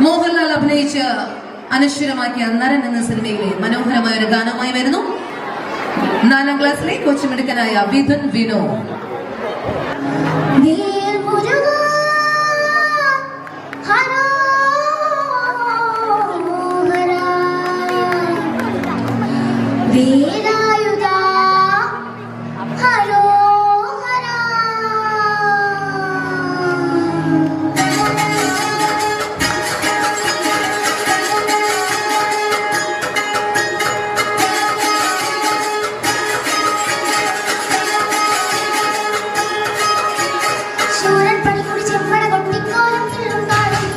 മോഹൻലാൽ അഭിനയിച്ച് അനശ്വരമാക്കിയ നരൻ എന്ന സിനിമയിലെ മനോഹരമായ ഒരു ഗാനമായി വരുന്നു. 4ാം ക്ലാസ്സിലെ കൊച്ചുമിടുക്കനായ വിധൻ വിനോ. ശൂരൻ പണിക്കുടി ചെമ്പട കൊട്ടിക്കോലം തിരുന്നാളും